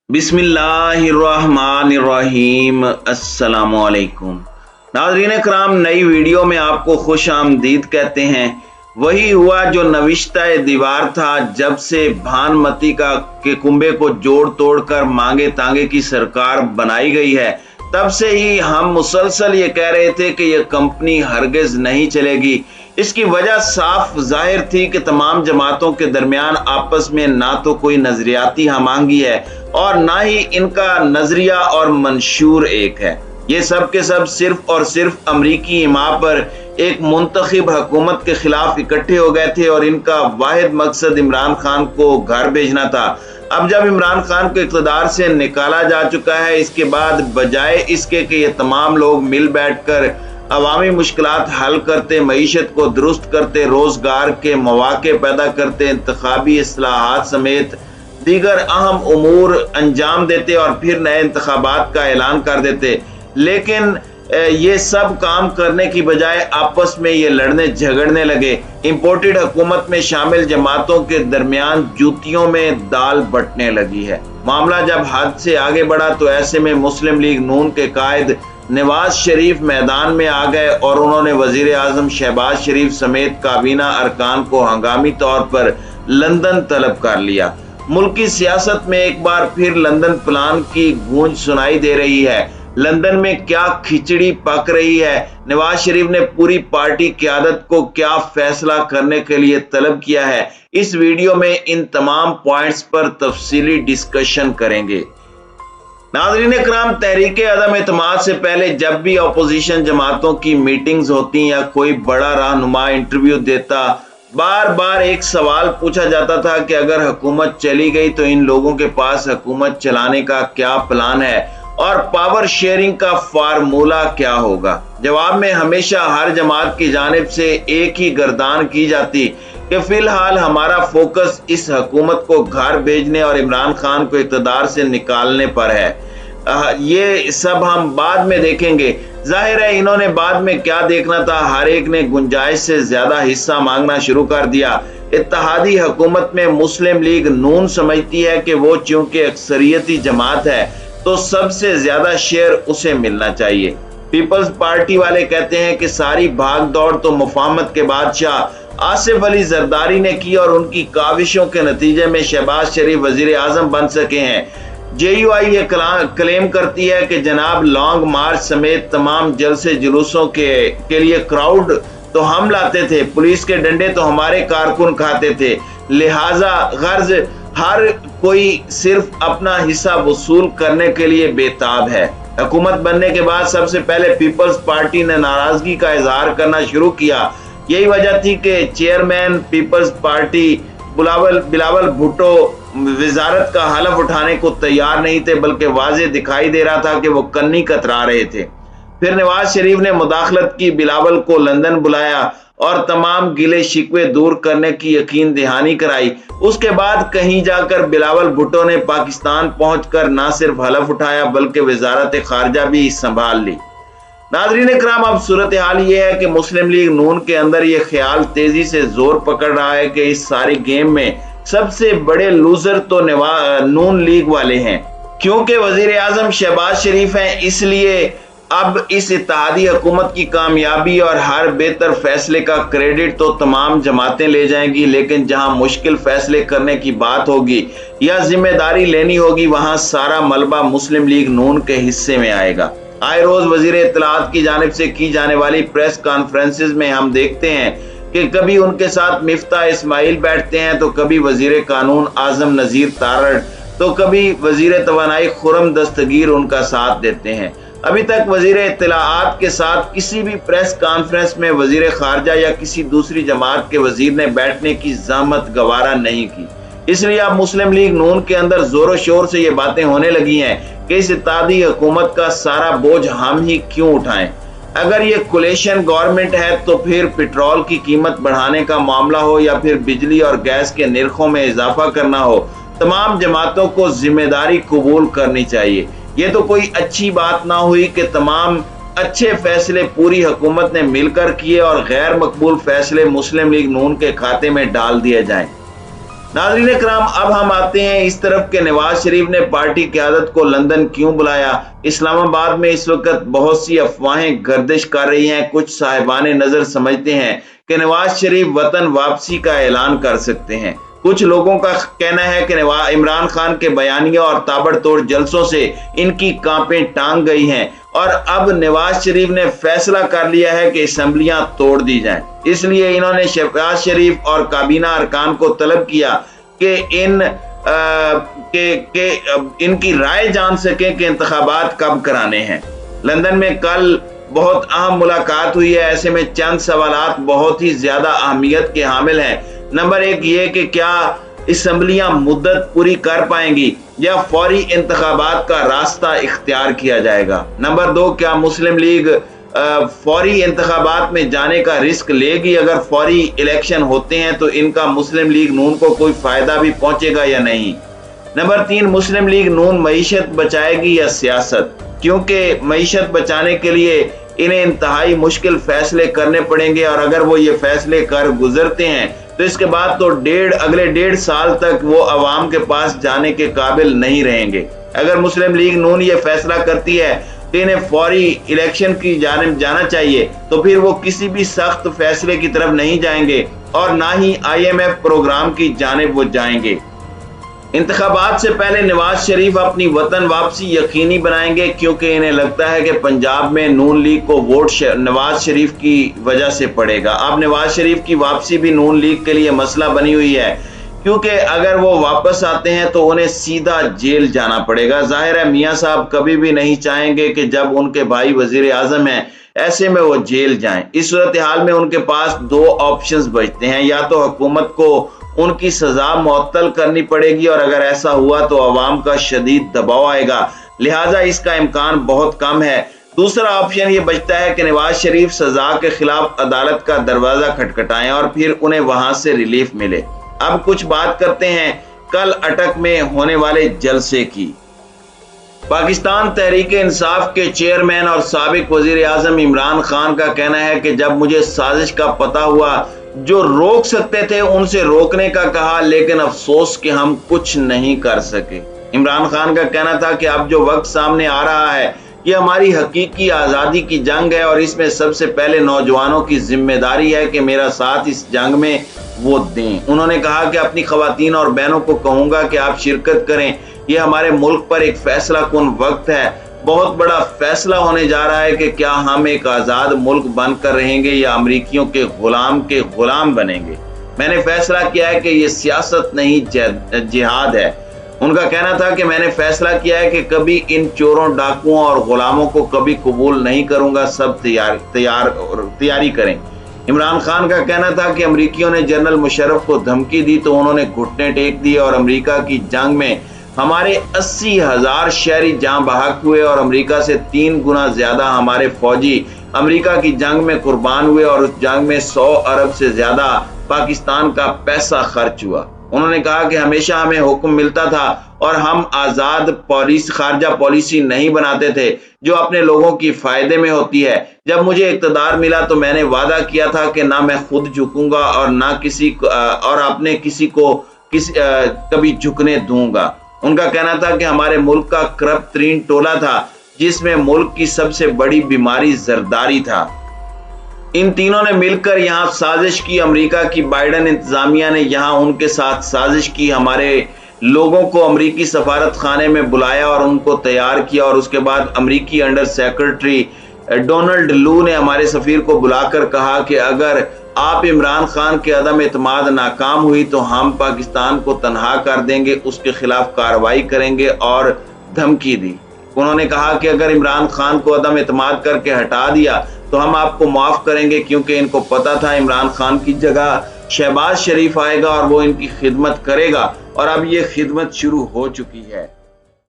बिस्मिल्लाहिर्रहमानिर्रहीम। अस्सलामुअलैकुम नाज़रीन कराम, नई वीडियो में आपको खुश आमदीद कहते हैं। वही हुआ जो नविश्ता दीवार था। जब से भानमती के कुंबे को जोड़ तोड़ कर मांगे तांगे की सरकार बनाई गई है, तब से ही हम मुसलसल ये कह रहे थे कि यह कंपनी हरगिज नहीं चलेगी। इसकी वजह साफ जाहिर थी कि तमाम जमातों के दरमियान आपस में ना तो कोई नजरियाती हमआहंगी है और ना ही इनका नजरिया और मंशूर एक है। ये सब के सब सिर्फ और सिर्फ अमरीकी हिमा पर एक मुंतखब हुकूमत के खिलाफ इकट्ठे हो गए थे और इनका वाहिद मकसद इमरान खान को घर भेजना था। अब जब इमरान खान को इक़्तिदार से निकाला जा चुका है, इसके बाद बजाय इसके कि ये तमाम लोग मिल बैठकर अवामी मुश्किलात हल करते, मईशत को दुरुस्त करते, रोजगार के मौके पैदा करते, इंतखाबी इस्लाहात समेत दीगर अहम उमूर अंजाम देते और फिर नए इंतखाबात का ऐलान कर देते, लेकिन ये सब काम करने की बजाय आपस में ये लड़ने झगड़ने लगे। इंपोर्टेड हुकूमत में शामिल जमातों के दरमियान जूतियों में दाल बंटने लगी है। मामला जब हद से आगे बढ़ा तो ऐसे में मुस्लिम लीग नून के कायद नवाज शरीफ मैदान में आ गए और उन्होंने वजीर आजम शहबाज शरीफ समेत काबीना अरकान को हंगामी तौर पर लंदन तलब कर लिया। मुल्की सियासत में एक बार फिर लंदन प्लान की गूंज सुनाई दे रही है। लंदन में क्या खिचड़ी पक रही है, नवाज शरीफ ने पूरी पार्टी क़यादत को क्या फैसला करने के लिए तलब किया है, इस वीडियो में इन तमाम पॉइंट्स पर तफसीली डिस्कशन करेंगे। नाज़रीन कराम, तहरीक अदम एतमाद से पहले जब भी अपोजिशन जमातों की मीटिंग्स होती या कोई बड़ा रहनुमा इंटरव्यू देता, बार बार एक सवाल पूछा जाता था कि अगर हुकूमत चली गई तो इन लोगों के पास हुकूमत चलाने का क्या प्लान है और पावर शेयरिंग का फार्मूला क्या होगा। जवाब में हमेशा हर जमात की जानिब से एक ही गर्दान की जाती कि फिलहाल हमारा फोकस इस हुकूमत को घर भेजने और इमरान खान को इक़्तिदार से निकालने पर है। ये सब हम बाद में देखेंगे। जाहिर है इन्होंने बाद में क्या देखना था, हर एक ने गुंजाइश से ज्यादा हिस्सा मांगना शुरू कर दिया। इत्तेहादी हुकूमत में मुस्लिम लीग नून समझती है कि वो चूंकि अक्सरियती जमात है तो सबसे ज्यादा शेयर उसे मिलना चाहिए। पीपल्स पार्टी वाले कहते हैं कि सारी भाग दौड़ तो मुफाहमत के बादशाह आसिफ अली जरदारी ने की और उनकी काविशों के नतीजे में शहबाज शरीफ वजीर आजम बन सके हैं। JUI ये क्लेम करती है कि जनाब लॉन्ग मार्च समेत तमाम जलसे जुलूसों के लिए क्राउड तो हम लाते थे, पुलिस के डंडे तो हमारे कारकुन खाते थे, लिहाजा गर्ज हर कोई सिर्फ अपना हिस्सा वसूल करने के लिए बेताब है। हुकूमत बनने के बाद सबसे पहले पीपल्स पार्टी ने नाराजगी का इजहार करना शुरू किया। यही वजह थी कि chairman Peoples Party Bilawal Bhutto वजारत का हलफ उठाने को तैयार नहीं थे, बल्कि वाज़ेह दिखाई दे रहा था कि वो कन्नी कतरा रहे थे। फिर नवाज शरीफ ने मुदाखलत की, बिलावल को लंदन बुलाया और तमाम गिले शिकवे दूर करने की यकीन दहानी कराई। उसके बाद कहीं जाकर बिलावल भुट्टो ने पाकिस्तान पहुंचकर न सिर्फ हलफ उठाया बल्कि वजारत खारजा भी संभाल ली। नाज़रीन कराम, अब सूरत हाल ये है कि मुस्लिम लीग नून के अंदर ये ख्याल तेजी से जोर पकड़ रहा है कि इस सारी गेम में सबसे बड़े लूजर तो नून लीग वाले हैं। क्योंकि वजीर आजम शहबाज शरीफ हैं, इसलिए अब इस इत्तेहादी हुकूमत की कामयाबी और हर बेहतर फैसले का क्रेडिट तो तमाम जमातें ले जाएंगी, लेकिन जहां मुश्किल फैसले करने की बात होगी या जिम्मेदारी लेनी होगी, वहां सारा मलबा मुस्लिम लीग नून के हिस्से में आएगा। आए रोज वजीर इत्तलाआत की जानिब से की जाने वाली प्रेस कॉन्फ्रेंसेस में हम देखते हैं कि कभी उनके साथ मिफ्ता इस्माइल बैठते हैं, तो कभी वजीर कानून आजम नजीर तारड़, तो कभी वजीर तवानाई खुरम दस्तगीर उनका साथ देते हैं। अभी तक वजीर इत्तलाआत के साथ किसी भी प्रेस कॉन्फ्रेंस में वजीर खारजा या किसी दूसरी जमात के वजीर ने बैठने की ज़हमत गवारा नहीं की। इसलिए अब मुस्लिम लीग नून के अंदर जोरों शोर से ये बातें होने लगी हैं कि इस इत्तेहादी हुकूमत का सारा बोझ हम ही क्यों उठाएं। अगर ये कोलेशन गवर्नमेंट है तो फिर पेट्रोल की कीमत बढ़ाने का मामला हो या फिर बिजली और गैस के निर्खों में इजाफा करना हो, तमाम जमातों को जिम्मेदारी कबूल करनी चाहिए। ये तो कोई अच्छी बात ना हुई कि तमाम अच्छे फैसले पूरी हुकूमत ने मिलकर किए और गैर मकबूल फैसले मुस्लिम लीग नून के खाते में डाल दिए जाएं। नाज़रीन इकराम, अब हम आते हैं इस तरफ के नवाज शरीफ ने पार्टी क़यादत को लंदन क्यों बुलाया। इस्लामाबाद में इस वक्त बहुत सी अफवाहें गर्दिश कर रही हैं। कुछ साहिबाने नजर समझते हैं कि नवाज शरीफ वतन वापसी का ऐलान कर सकते हैं। कुछ लोगों का कहना है कि इमरान खान के बयानियों और ताबड़तोड़ जलसों से इनकी कांपें टांग गई हैं और अब नवाज शरीफ ने फैसला कर लिया है कि असेंबलियां तोड़ दी जाएं। इसलिए इन्होंने शहबाज शरीफ और काबीना अरकान को तलब किया कि इनकी राय जान सकें कि इंतखाबात कब कराने हैं। लंदन में कल बहुत अहम मुलाकात हुई है। ऐसे में चंद सवालात बहुत ही ज्यादा अहमियत के हामिल हैं। नंबर एक ये कि क्या असेंबलियां मुद्दत पूरी कर पाएंगी या फौरी इंतखाबात का रास्ता इख्तियार किया जाएगा। नंबर दो, क्या मुस्लिम लीग फौरी इंतखाबात में जाने का रिस्क लेगी। अगर फौरी इलेक्शन होते हैं तो इनका मुस्लिम लीग नून को कोई फायदा भी पहुंचेगा या नहीं। नंबर तीन, मुस्लिम लीग नून मईशत बचाएगी या सियासत, क्योंकि मईशत बचाने के लिए इन्हें इंतहाई मुश्किल फैसले करने पड़ेंगे और अगर वो ये फैसले कर गुजरते हैं तो इसके बाद तो अगले 1.5 साल तक वो अवाम के पास जाने के काबिल नहीं रहेंगे। अगर मुस्लिम लीग नून ये फैसला करती है कि इन्हें फौरी इलेक्शन की जानिब जाना चाहिए तो फिर वो किसी भी सख्त फैसले की तरफ नहीं जाएंगे और ना ही IMF प्रोग्राम की जानिब वो जाएंगे। इंतखाबात से पहले नवाज शरीफ अपनी वतन वापसी यकीनी बनाएंगे, क्योंकि इन्हें लगता है कि पंजाब में नून लीग को वोट नवाज शरीफ की वजह से पड़ेगा। अब नवाज शरीफ की वापसी भी नून लीग के लिए मसला बनी हुई है, क्योंकि अगर वो वापस आते हैं तो उन्हें सीधा जेल जाना पड़ेगा। जाहिर है मियां साहब कभी भी नहीं चाहेंगे कि जब उनके भाई वजीर आजम हैं ऐसे में वो जेल जाएं। इस सूरत हाल में उनके पास 2 ऑप्शंस बचते हैं, या तो हुकूमत को उनकी सजा मुअत्तल करनी पड़ेगी और अगर ऐसा हुआ तो अवाम का शदीद दबाव आएगा, लिहाजा इसका इम्कान बहुत कम है। दूसरा ऑप्शन ये बचता है कि नवाज शरीफ सजा के खिलाफ अदालत का दरवाजा खटखटाएं और फिर उन्हें वहां से रिलीफ मिले। अब कुछ बात करते हैं कल अटक में होने वाले जलसे की। पाकिस्तान तहरीक इंसाफ के चेयरमैन और साबिक वजीर आजम इमरान खान का कहना है कि जब मुझे साजिश का पता हुआ, जो रोक सकते थे उनसे रोकने का कहा, लेकिन अफसोस कि हम कुछ नहीं कर सके। इमरान खान का कहना था कि अब जो वक्त सामने आ रहा है ये हमारी हकीकी आज़ादी की जंग है और इसमें सबसे पहले नौजवानों की जिम्मेदारी है कि मेरा साथ इस जंग में वो दें। उन्होंने कहा कि अपनी खवातीन और बहनों को कहूंगा कि आप शिरकत करें, ये हमारे मुल्क पर एक फैसला कुन वक्त है। बहुत बड़ा फैसला होने जा रहा है कि क्या हम एक आज़ाद मुल्क बनकर रहेंगे या अमरीकियों के गुलाम बनेंगे। मैंने फैसला किया है कि ये सियासत नहीं जिहाद है। उनका कहना था कि मैंने फैसला किया है कि कभी इन चोरों, डाकुओं और गुलामों को कभी कबूल नहीं करूंगा, सब तैयारी करें। इमरान खान का कहना था कि अमरीकियों ने जनरल मुशर्रफ को धमकी दी तो उन्होंने घुटने टेक दिए और अमरीका की जंग में हमारे 80,000 शहरी जान बहक हुए और अमेरिका से 3 गुना ज्यादा हमारे फौजी अमेरिका की जंग में कुर्बान हुए और उस जंग में 100 अरब से ज्यादा पाकिस्तान का पैसा खर्च हुआ। उन्होंने कहा कि हमेशा हमें हुक्म मिलता था और हम आजाद खारजा पॉलिसी नहीं बनाते थे जो अपने लोगों की फायदे में होती है। जब मुझे इक़्तिदार मिला तो मैंने वादा किया था कि ना मैं खुद झुकूंगा और ना किसी को कभी झुकने दूंगा। उनका कहना था कि हमारे मुल्क का करप्ट तरीन टोला था जिसमें मुल्क की सबसे बड़ी बीमारी जरदारी था। इन तीनों ने मिलकर यहाँ साजिश की। अमेरिका की बाइडन इंतजामिया ने यहाँ उनके साथ साजिश की। हमारे लोगों को अमेरिकी सफारत खाने में बुलाया और उनको तैयार किया और उसके बाद अमेरिकी अंडर सेक्रेटरी डोनाल्ड लू ने हमारे सफीर को बुलाकर कहा कि अगर आप इमरान खान के अदम एतमाद नाकाम हुई तो हम पाकिस्तान को तनहा कर देंगे, उसके खिलाफ कार्रवाई करेंगे और धमकी दी। उन्होंने कहा कि अगर इमरान खान को अदम एतमाद करके हटा दिया तो हम आपको माफ करेंगे, क्योंकि इनको पता था इमरान खान की जगह शहबाज शरीफ आएगा और वो इनकी खिदमत करेगा और अब ये खिदमत शुरू हो चुकी है।